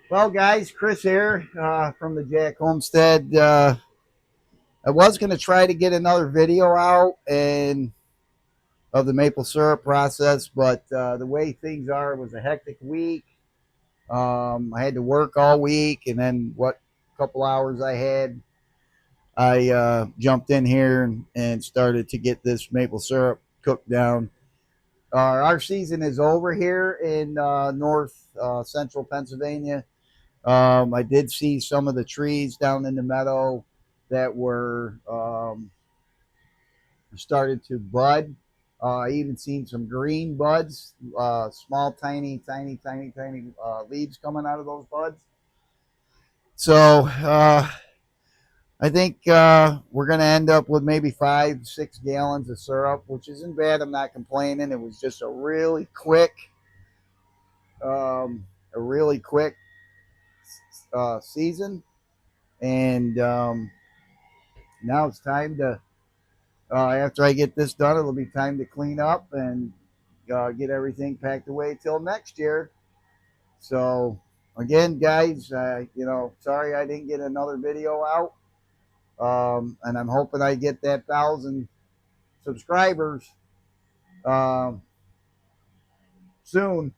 Well, guys, Chris here from the Jack Homestead. I was going to try to get another video out and of the maple syrup process, but the way things are, it was a hectic week. I had to work all week, and then what couple hours I had, I jumped in here and started to get this maple syrup cooked down. Our season is over here in north central Pennsylvania. I did see some of the trees down in the meadow that were started to bud. I even seen some green buds, small, tiny leaves coming out of those buds. So I think we're going to end up with maybe 5, 6 gallons of syrup, which isn't bad. I'm not complaining. It was just a really quick season, and now it's time to after I get this done, it'll be time to clean up and get everything packed away till next year. So again, guys, sorry I didn't get another video out, and I'm hoping I get that 1,000 subscribers um, soon.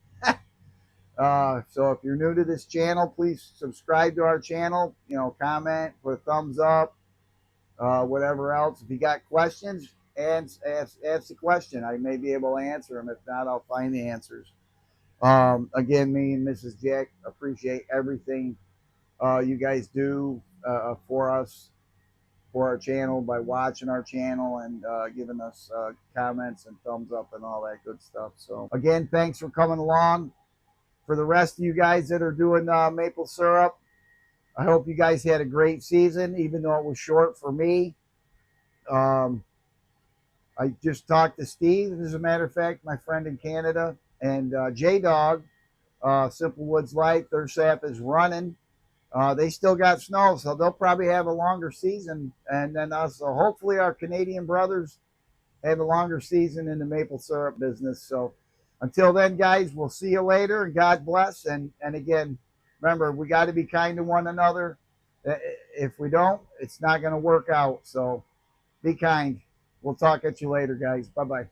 So if you're new to this channel, please subscribe to our channel. Comment, put a thumbs up, whatever else. If you got questions, ask the question. I may be able to answer them. If not, I'll find the answers. Again, me and Mrs. Jack appreciate everything you guys do for us, for our channel, by watching our channel and giving us comments and thumbs up and all that good stuff. So again, thanks for coming along. For the rest of you guys that are doing maple syrup, I hope you guys had a great season, even though it was short for me. Um, I just talked to Steve, as a matter of fact, my friend in Canada, and J-Dog, Simple Woods Life. Their sap is running. They still got snow, so they'll probably have a longer season. And then also, hopefully, our Canadian brothers have a longer season in the maple syrup business. So until then, guys, we'll see you later, and God bless. And again, remember, we got to be kind to one another. If we don't, it's not going to work out. So be kind. We'll talk at you later, guys. Bye-bye.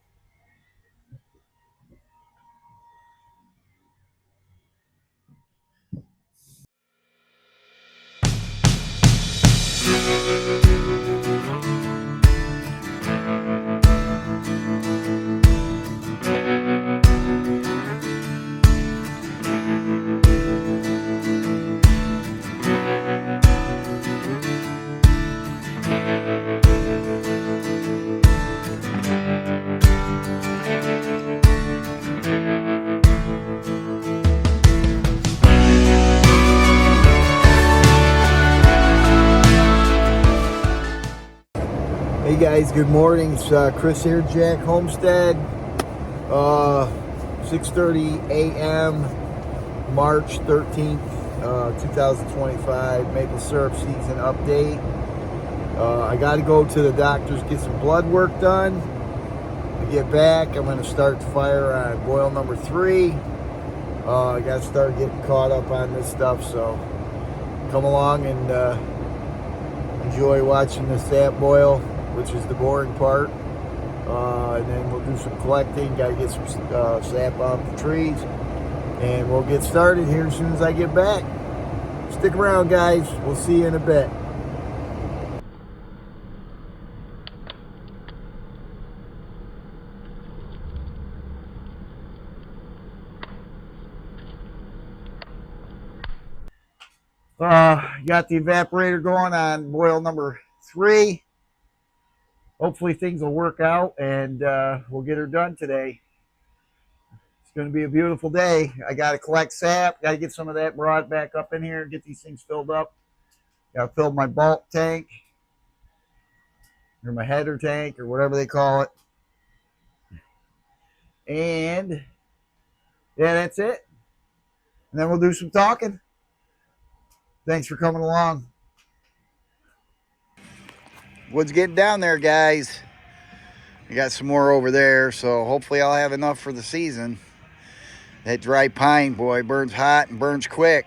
Hey guys, good morning. It's Chris here, Jack Homestead. 6:30 a.m. March 13th, 2025. Maple syrup season update. I got to go to the doctor's, get some blood work done. When I get back, I'm going to start the fire on boil number 3. I got to start getting caught up on this stuff, so come along and enjoy watching the sap boil, which is the boring part. And then we'll do some collecting. Got to get some sap off the trees, and we'll get started here as soon as I get back. Stick around, guys. We'll see you in a bit. Got the evaporator going on boil number 3. Hopefully things will work out, and we'll get her done today. It's going to be a beautiful day. I got to collect sap. Got to get some of that brought back up in here and get these things filled up. Got to fill my bulk tank, or my header tank, or whatever they call it. And yeah, that's it. And then we'll do some talking. Thanks for coming along. Wood's getting down there, guys. I got some more over there, so hopefully I'll have enough for the season. That dry pine, boy, burns hot and burns quick.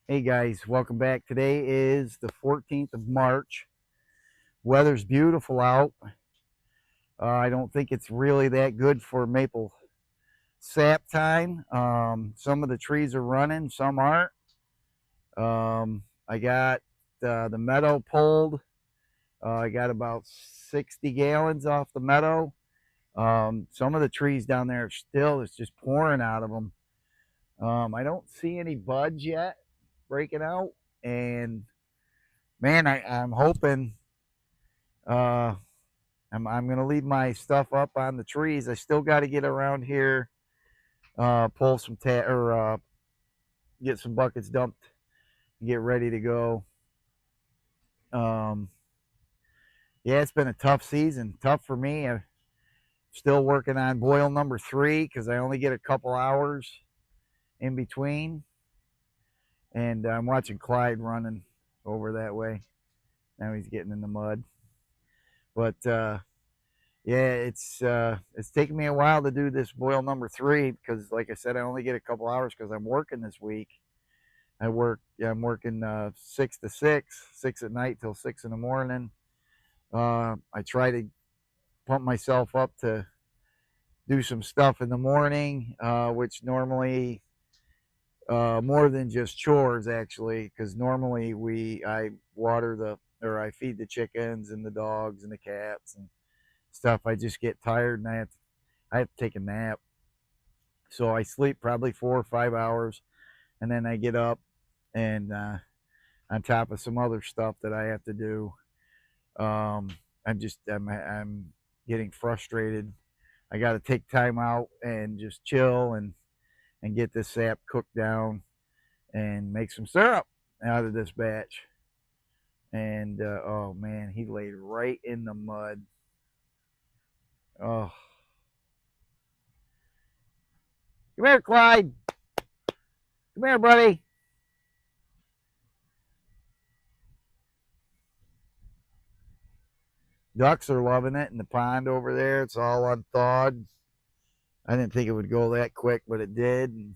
Hey guys, welcome back. Today is the 14th of March. Weather's beautiful out. I don't think it's really that good for maple sap time. Some of the trees are running, some aren't. I got the meadow pulled. I got about 60 gallons off the meadow. Some of the trees down there it's just pouring out of them. I don't see any buds yet breaking out, and man, I'm hoping. Uh, I'm gonna leave my stuff up on the trees. I still got to get around here, pull some get some buckets dumped, and get ready to go. Um, yeah, it's been a tough season, tough for me. I'm still working on boil number 3 because I only get a couple hours in between, and I'm watching Clyde running over that way. Now he's getting in the mud, but yeah, it's taken me a while to do this boil number 3 because, like I said, I only get a couple hours because I'm working this week. I'm working 6 to 6, 6 at night till 6 in the morning. I try to pump myself up to do some stuff in the morning, which normally more than just chores actually, because normally I I feed the chickens and the dogs and the cats and stuff. I just get tired and I have to take a nap. So I sleep probably 4 or 5 hours, and then I get up and on top of some other stuff that I have to do, um, I'm getting frustrated. I got to take time out and just chill and get this sap cooked down and make some syrup out of this batch. And oh man, he laid right in the mud. Oh, come here, Clyde. Come here, buddy. Ducks are loving it in the pond over there. It's all unthawed. I didn't think it would go that quick, but it did. And,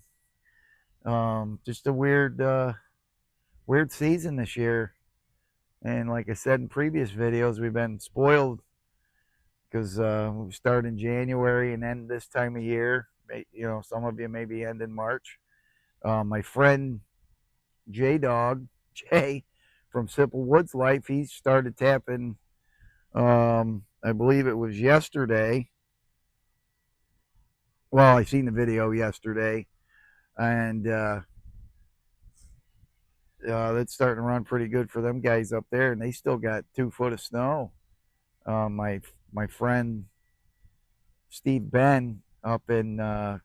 just a weird season this year. And like I said in previous videos, we've been spoiled because we start in January and end this time of year. You know, some of you maybe end in March. My friend J Dog, Jay from Simple Woods Life, he started tapping, I believe it was yesterday. Well, I seen the video yesterday, and that's starting to run pretty good for them guys up there, and they still got 2 foot of snow. My friend Steve Ben up in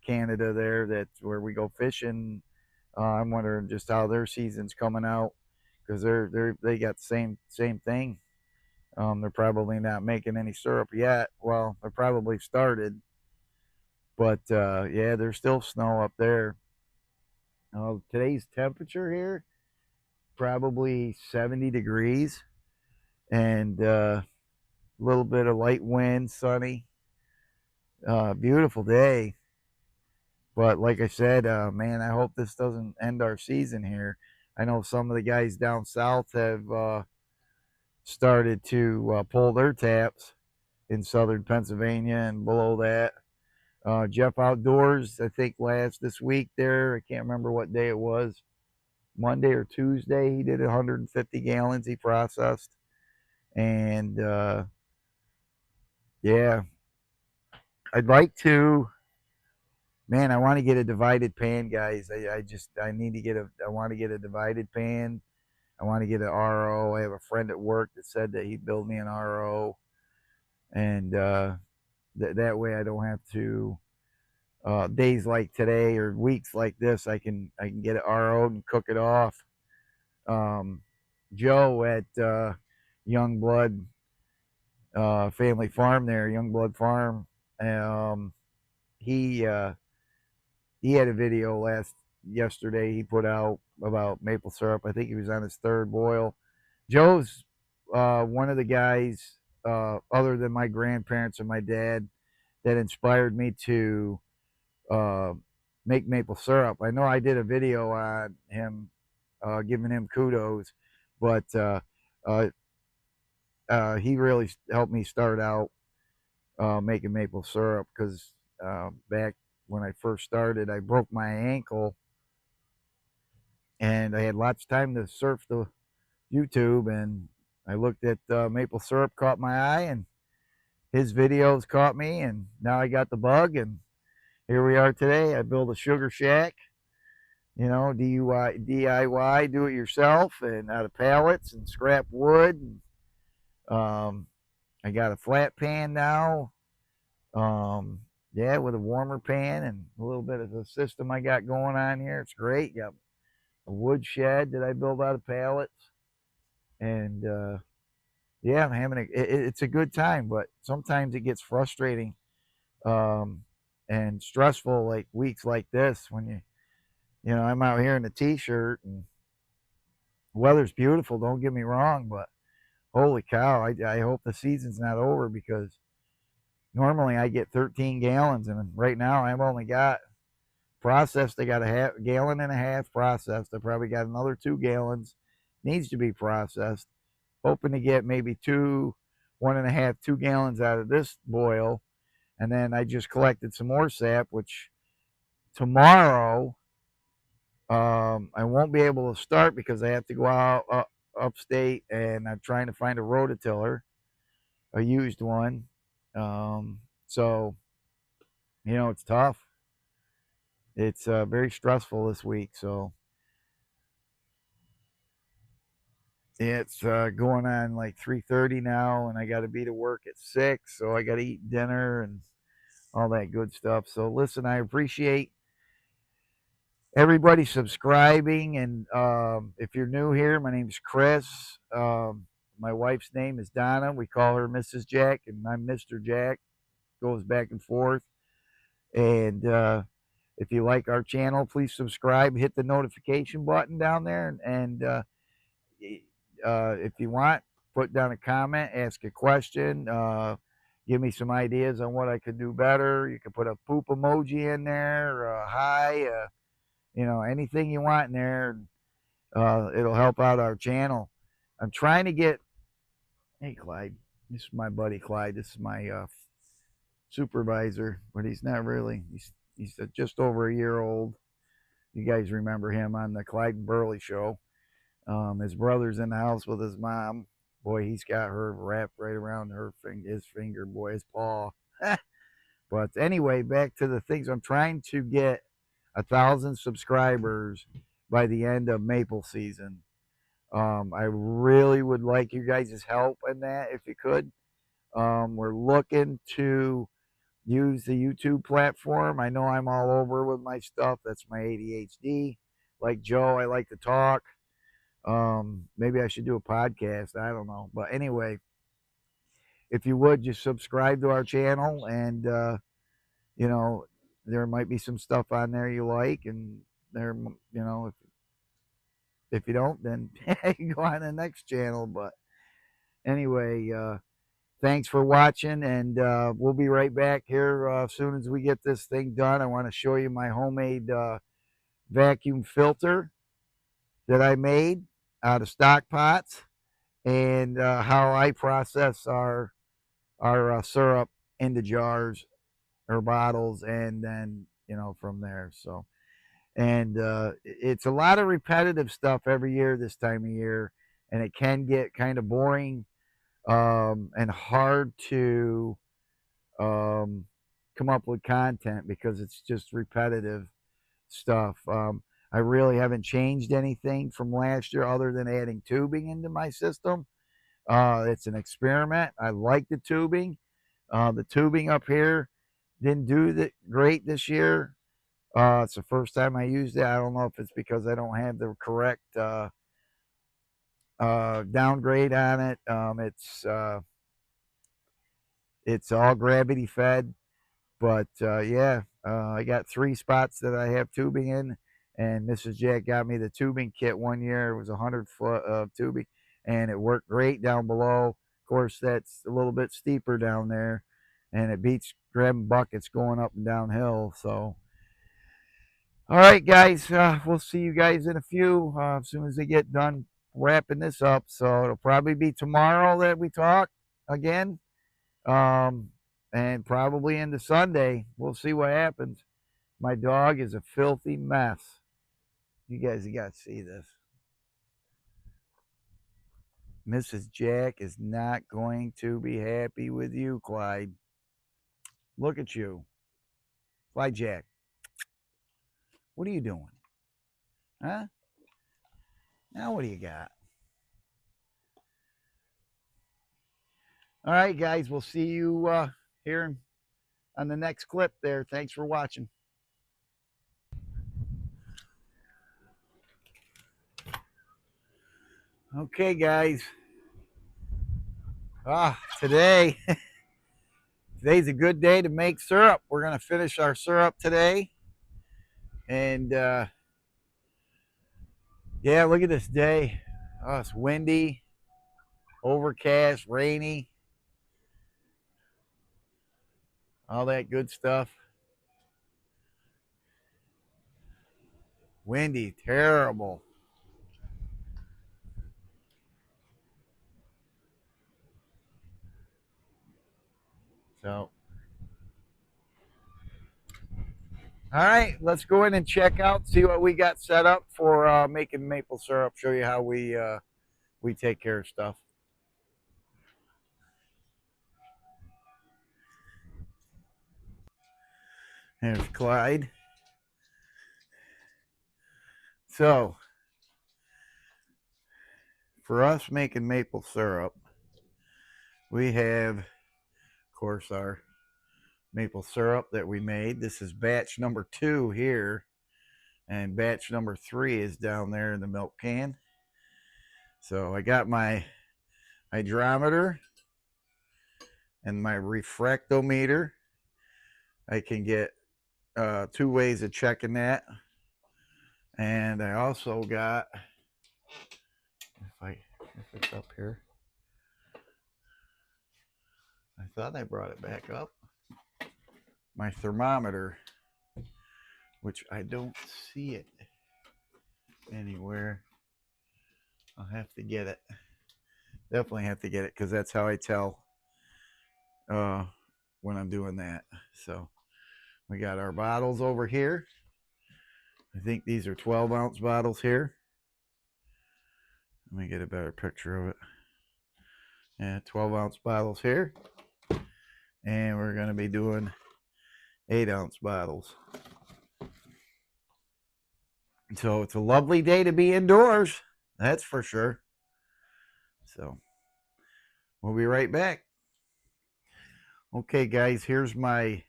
Canada there, that's where we go fishing. I'm wondering just how their season's coming out because they got the same thing. They're probably not making any syrup yet. Well, they're probably started, but yeah, there's still snow up there. Today's temperature here probably 70 degrees and a little bit of light wind, sunny. Beautiful day. But like I said, man, I hope this doesn't end our season here. I know some of the guys down south have started to pull their taps in southern Pennsylvania and below that. Jeff Outdoors, I think this week there, I can't remember what day it was, Monday or Tuesday, he did 150 gallons he processed. And yeah, I'd like to, man, I want to get a divided pan, guys. I need to I want to get a divided pan. I want to get an RO. I have a friend at work that said that he'd build me an RO. And that way I don't have to, days like today or weeks like this, I can get it RO'd and cook it off. Joe at Youngblood family farm there, Youngblood Farm, um, he he had a video yesterday he put out about maple syrup. I think he was on his 3rd boil. Joe's one of the guys, other than my grandparents and my dad, that inspired me to uh, make maple syrup. I know I did a video on him giving him kudos. But he really helped me start out making maple syrup, because back when I first started, I broke my ankle, and I had lots of time to surf the YouTube, and I looked at maple syrup, caught my eye, and his videos caught me, and now I got the bug, and here we are today. I built a sugar shack, DIY, do it yourself, and out of pallets and scrap wood. I got a flat pan now. Yeah, with a warmer pan and a little bit of the system I got going on here. It's great. Got a wood shed that I built out of pallets, and yeah, I'm having it's a good time, but sometimes it gets frustrating and stressful, like weeks like this when I'm out here in a t-shirt, and the weather's beautiful, don't get me wrong, but holy cow, I hope the season's not over, because normally I get 13 gallons, and right now I've only got processed. I got a gallon and a half processed. I probably got another 2 gallons needs to be processed. Hoping to get maybe 1.5, 2 gallons out of this boil. And then I just collected some more sap, which tomorrow I won't be able to start because I have to go out upstate, and I'm trying to find a rototiller, a used one. So, it's tough. It's very stressful this week. So it's going on like 3:30 now, and I got to be to work at 6. So I got to eat dinner and all that good stuff. So listen, I appreciate everybody subscribing, and if you're new here, my name's Chris. My wife's name is Donna. We call her Mrs. Jack, and I'm Mr. Jack. Goes back and forth. And if you like our channel, please subscribe, hit the notification button down there, and if you want, put down a comment, ask a question, give me some ideas on what I could do better. You can put a poop emoji in there, hi, anything you want in there. It'll help out our channel. I'm trying to get, hey Clyde, this is my buddy Clyde. This is my supervisor, but he's not really. He's just over a year old. You guys remember him on the Clyde and Burley show. His brother's in the house with his mom. Boy, he's got her wrapped right around his finger, boy, his paw. But anyway, back to the things. I'm trying to get 1,000 subscribers by the end of maple season. I really would like you guys' help in that, if you could. We're looking to use the YouTube platform. I know I'm all over with my stuff. That's my ADHD. Like Joe, I like to talk. Maybe I should do a podcast. I don't know. But anyway, if you would just subscribe to our channel, and there might be some stuff on there you like, and there, if you don't, then you go on to the next channel. But anyway, thanks for watching, and we'll be right back here as soon as we get this thing done. I want to show you my homemade vacuum filter that I made out of stock pots, and how I process our syrup into jars or bottles, and then from there. So, and it's a lot of repetitive stuff every year this time of year, and it can get kind of boring and hard to come up with content because it's just repetitive stuff. I really haven't changed anything from last year other than adding tubing into my system. It's an experiment. I like the tubing. The tubing up here didn't do great this year. It's the first time I used it. I don't know if it's because I don't have the correct downgrade on it. It's all gravity fed, but yeah, I got 3 spots that I have tubing in, and Mrs. Jack got me the tubing kit one year. It was 100 foot of tubing, and it worked great down below. Of course, that's a little bit steeper down there, and it beats grabbing buckets going up and downhill. So All right, guys. We'll see you guys in a few as soon as they get done wrapping this up. So it'll probably be tomorrow that we talk again, and probably into Sunday. We'll see what happens. My dog is a filthy mess. You guys got to see this. Mrs. Jack is not going to be happy with you, Clyde. Look at you. Clyde Jack. What are you doing? Huh? Now what do you got? All right, guys. We'll see you here on the next clip there. Thanks for watching. Okay, guys. Today's a good day to make syrup. We're going to finish our syrup today. And yeah, look at this day. Oh, it's windy, overcast, rainy, all that good stuff. Windy, terrible. So, all right, let's go in and check out, see what we got set up for making maple syrup. Show you how we take care of stuff. There's Clyde. So, for us making maple syrup, we have, of course, our maple syrup that we made. This is batch number 2 here, and batch number 3 is down there in the milk can. So I got my hydrometer and my refractometer. I can get 2 ways of checking that. And I also got, if it's up here, I thought I brought it back up, my thermometer, which I don't see it anywhere. I'll have to get it. Definitely have to get it, because that's how I tell when I'm doing that. So we got our bottles over here. I think these are 12-ounce bottles here. Let me get a better picture of it. Yeah, 12-ounce bottles here. And we're going to be doing 8-ounce bottles. So it's a lovely day to be indoors. That's for sure. So we'll be right back. Okay, guys, here's my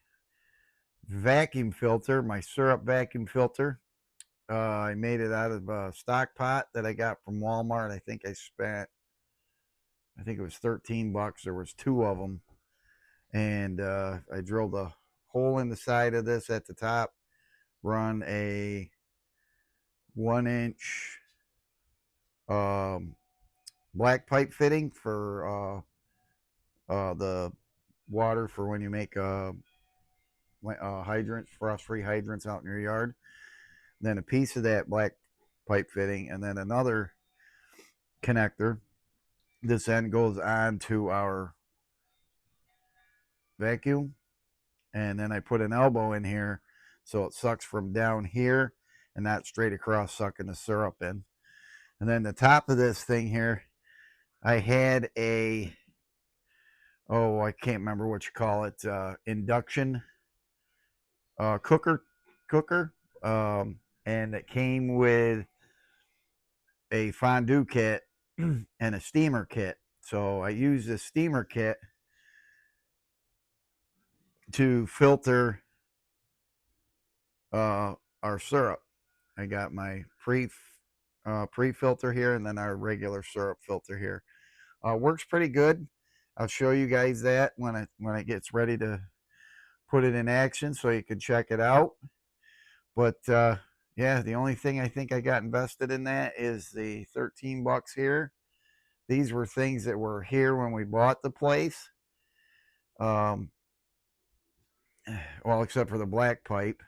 vacuum filter, my syrup vacuum filter. I made it out of a stock pot that I got from Walmart. I think it was $13. There was 2 of them. And I drilled a hole in the side of this at the top, run a 1-inch black pipe fitting for the water for when you make hydrants, frost-free hydrants out in your yard. Then a piece of that black pipe fitting, and then another connector. This end goes on to our vacuum, and then I put an elbow in here so it sucks from down here and not straight across sucking the syrup in. And then the top of this thing here, I had a, I can't remember what you call it, induction cooker, and it came with a fondue kit and a steamer kit. So I used the steamer kit to filter our syrup. I got my pre-filter here, and then our regular syrup filter here. Works pretty good. I'll show you guys that when it gets ready to put it in action, so you can check it out. But yeah, the only thing I think I got invested in that is the $13 here. These were things that were here when we bought the place. Well, except for the black pipe.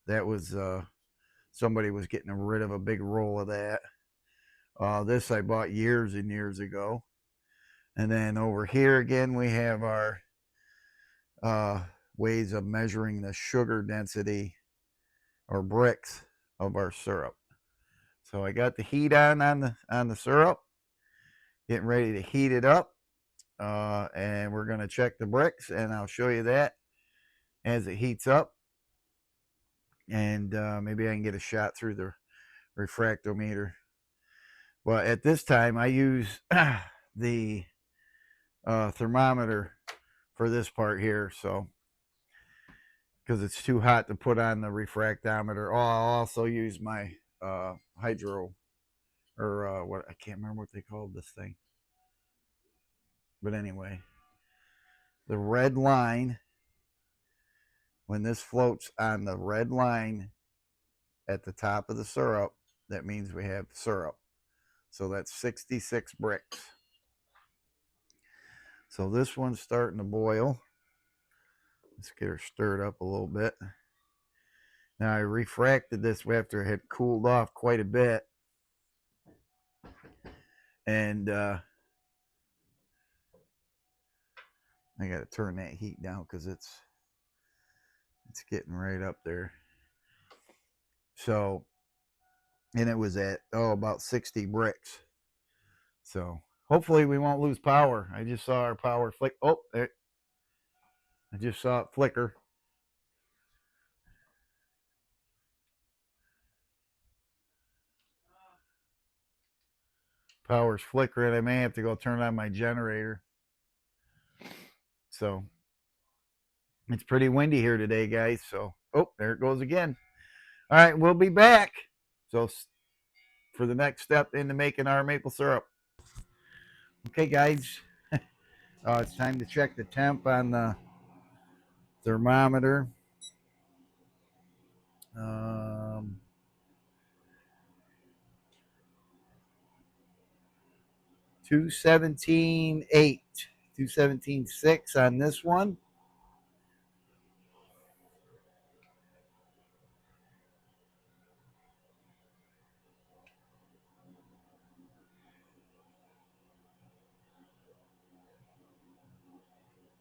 That was somebody was getting rid of a big roll of that. This I bought years and years ago. And then over here again, we have our ways of measuring the sugar density or Brix of our syrup. So I got the heat on the syrup, getting ready to heat it up, and we're going to check the Brix, and I'll show you that as it heats up. And maybe I can get a shot through the refractometer. But at this time, I use the thermometer for this part here, so because it's too hot to put on the refractometer. Oh, I'll also use my hydro, or what, I can't remember what they called this thing. But anyway, the red line, when this floats on the red line at the top of the syrup, that means we have syrup. So that's 66 Brix. So this one's starting to boil. Let's get her stirred up a little bit. Now I refracted this after it had cooled off quite a bit. And I got to turn that heat down because it's getting right up there. So, and it was at about 60 Brix. So hopefully we won't lose power. I just saw our power flick. Oh, there. I just saw it flicker. Power's flickering. I may have to go turn on my generator. So it's pretty windy here today, guys. So, oh, there it goes again. All right, we'll be back. So for the next step into making our maple syrup. Okay, guys. It's time to check the temp on the thermometer. 217.8, 217.6 on this one.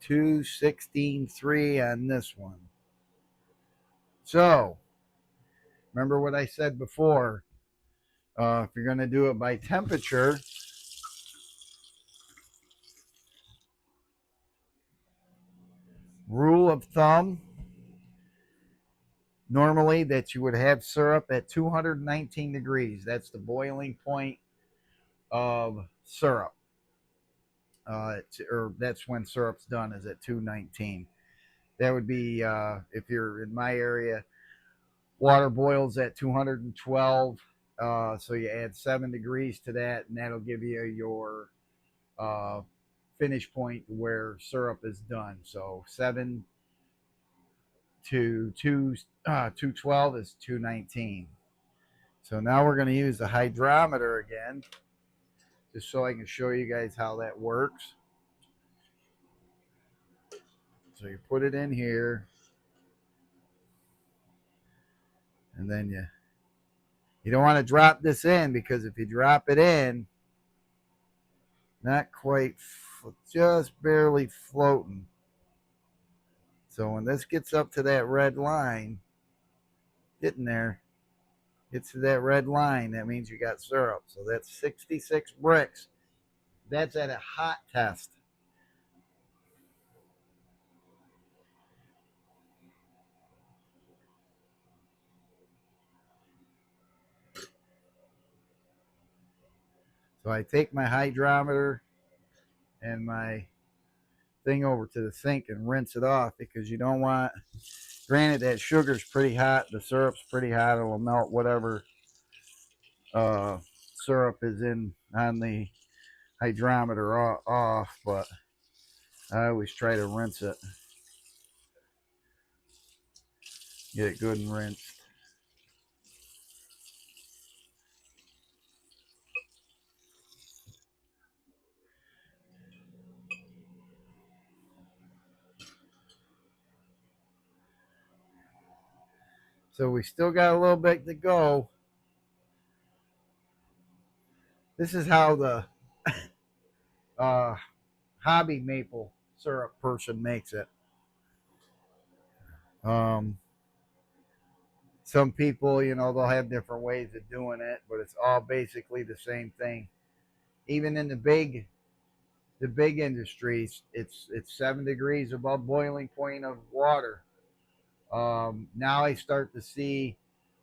$216.3 on this one. So, remember what I said before. If you're going to do it by temperature, rule of thumb, normally that you would have syrup at 219 degrees. That's the boiling point of syrup. Or that's when syrup's done, is at 219. That would be, if you're in my area, water boils at 212. So you add 7 degrees to that, and that'll give you your finish point where syrup is done. So 7 to 212 is 219. So now we're going to use the hydrometer again, just so I can show you guys how that works. So you put it in here, and then you don't want to drop this in, because if you drop it in, not quite, just barely floating. So when this gets up to that red line, getting there, gets to that red line, that means you got syrup. So that's 66 Brix. That's at a hot test. So I take my hydrometer and my thing over to the sink and rinse it off, because you don't want, granted that sugar's pretty hot, the syrup's pretty hot, it'll melt whatever syrup is in on the hydrometer off, but I always try to rinse it, get it good and rinsed. So we still got a little bit to go. This is how the hobby maple syrup person makes it. Um, some people, they'll have different ways of doing it, but it's all basically the same thing. Even in the big industries, it's 7 degrees above boiling point of water. Now I start to see,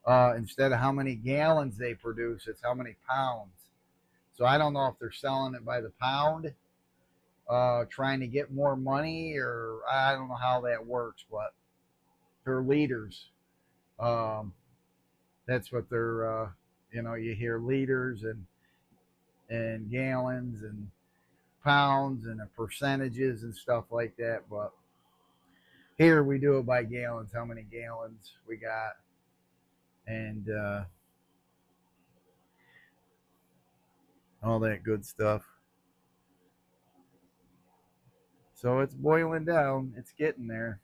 instead of how many gallons they produce, it's how many pounds. So I don't know if they're selling it by the pound, trying to get more money, or I don't know how that works, but they're liters. Um, that's what they're, you hear liters and gallons and pounds and the percentages and stuff like that. But here we do it by gallons, how many gallons we got, and all that good stuff. So it's boiling down. It's getting there.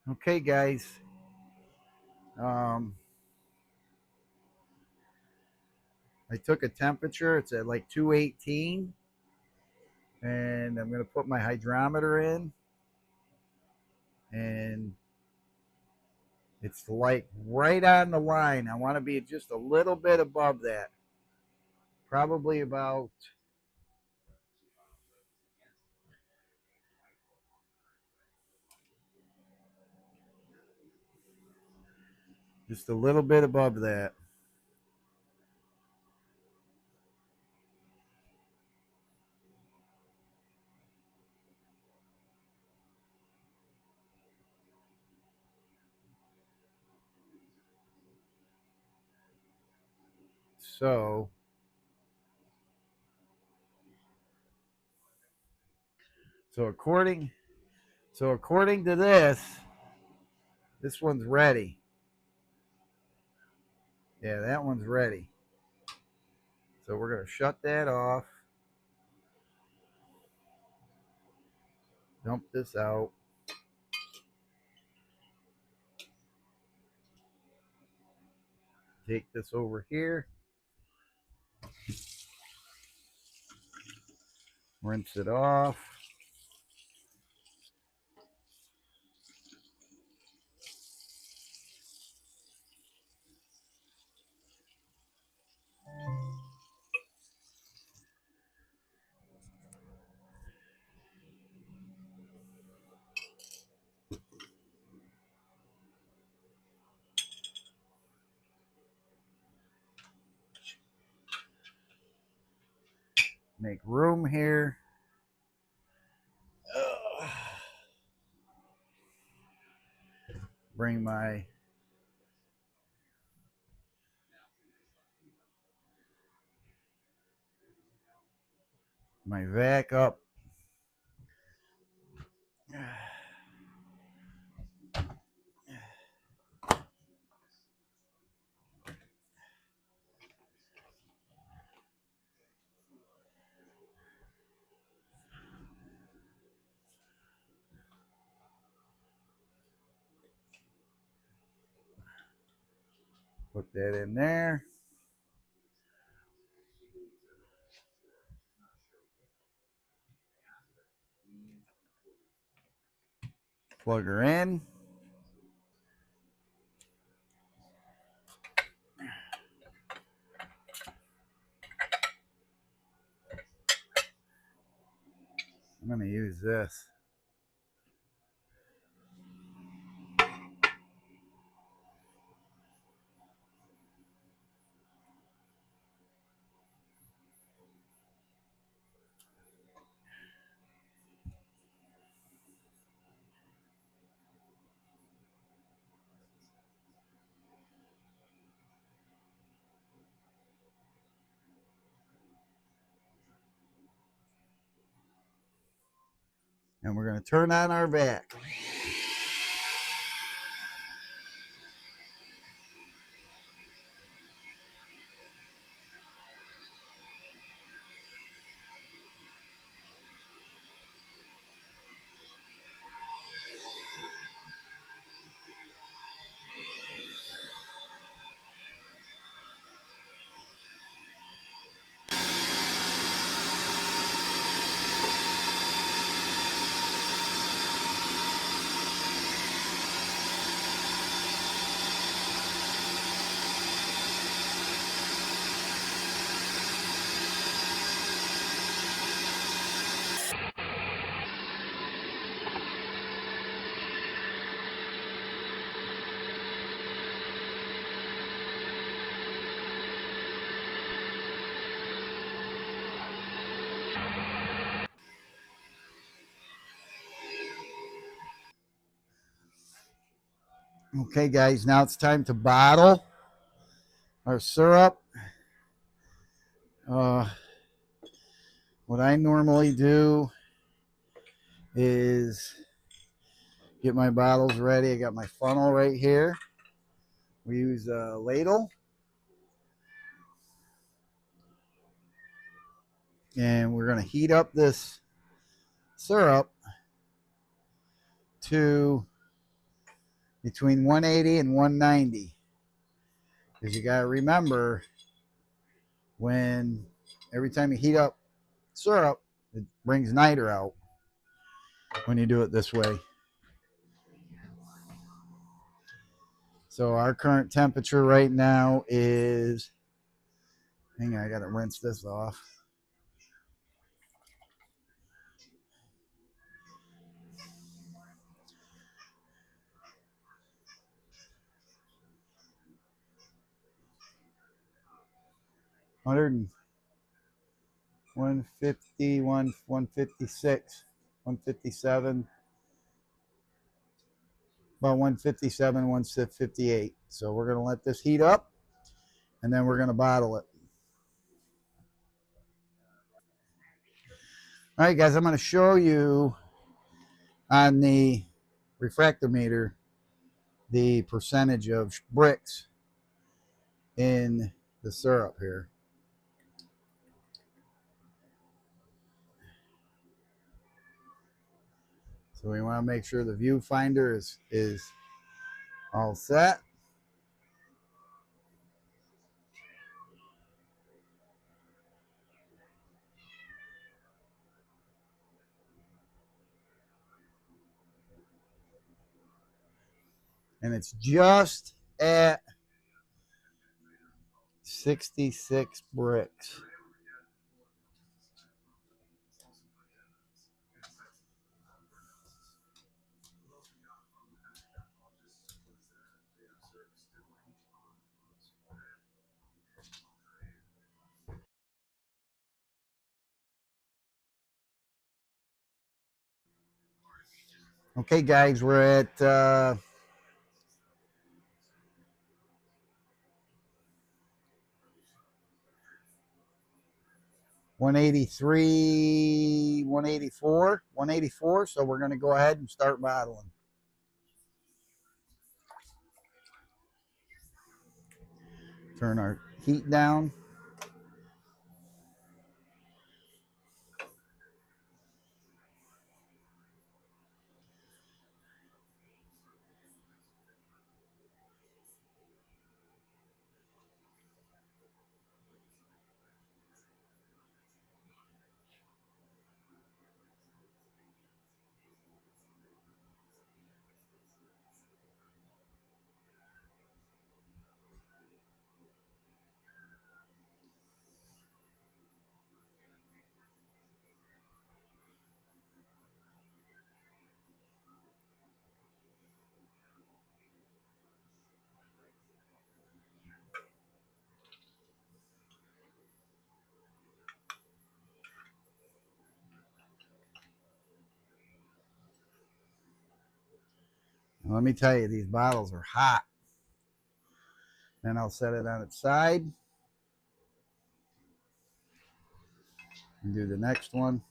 Okay, guys. Um, I took a temperature. It's at like 218. And I'm going to put my hydrometer in. And it's like right on the line. I want to be just a little bit above that. Probably about just a little bit above that. So, so according, so according to this one's ready. Yeah, that one's ready. So we're going to shut that off. Dump this out. Take this over here. Rinse it off. Make room here. Bring my vac up. Put that in there. Plug her in. I'm going to use this. And we're going to turn on our vac. Okay, guys, now it's time to bottle our syrup. What I normally do is get my bottles ready. I got my funnel right here. We use a ladle. And we're going to heat up this syrup to between 180 and 190. Because you got to remember, when every time you heat up syrup, it brings niter out when you do it this way. So our current temperature right now is, hang on, I got to rinse this off. One 150, 156, 157, about 157, 158. So we're going to let this heat up, and then we're going to bottle it. All right, guys, I'm going to show you on the refractometer the percentage of bricks in the syrup here. So we want to make sure the viewfinder is all set. And it's just at 66 bricks. Okay, guys, we're at 183, 184. So we're going to go ahead and start bottling. Turn our heat down. Let me tell you, these bottles are hot. Then I'll set it on its side and do the next one.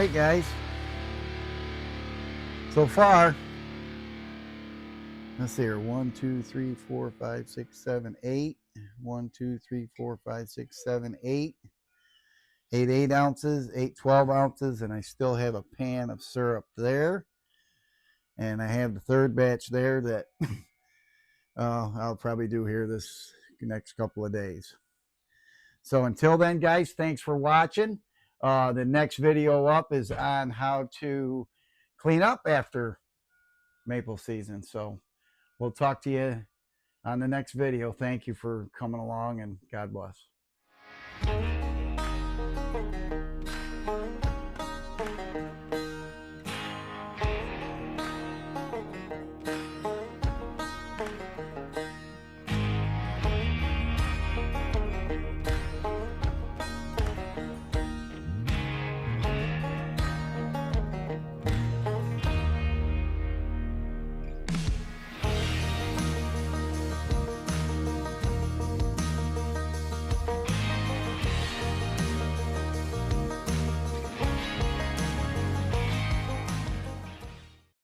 right, guys. So far, let's see here. 1, 2, 3, 4, 5, 6, 7, 8. 1, 2, 3, 4, 5, 6, 7, 8. 8 ounces, 8 12 ounces, and I still have a pan of syrup there. And I have the third batch there that I'll probably do here this next couple of days. So until then, guys, thanks for watching. The next video up is on how to clean up after maple season. So we'll talk to you on the next video. Thank you for coming along, and God bless.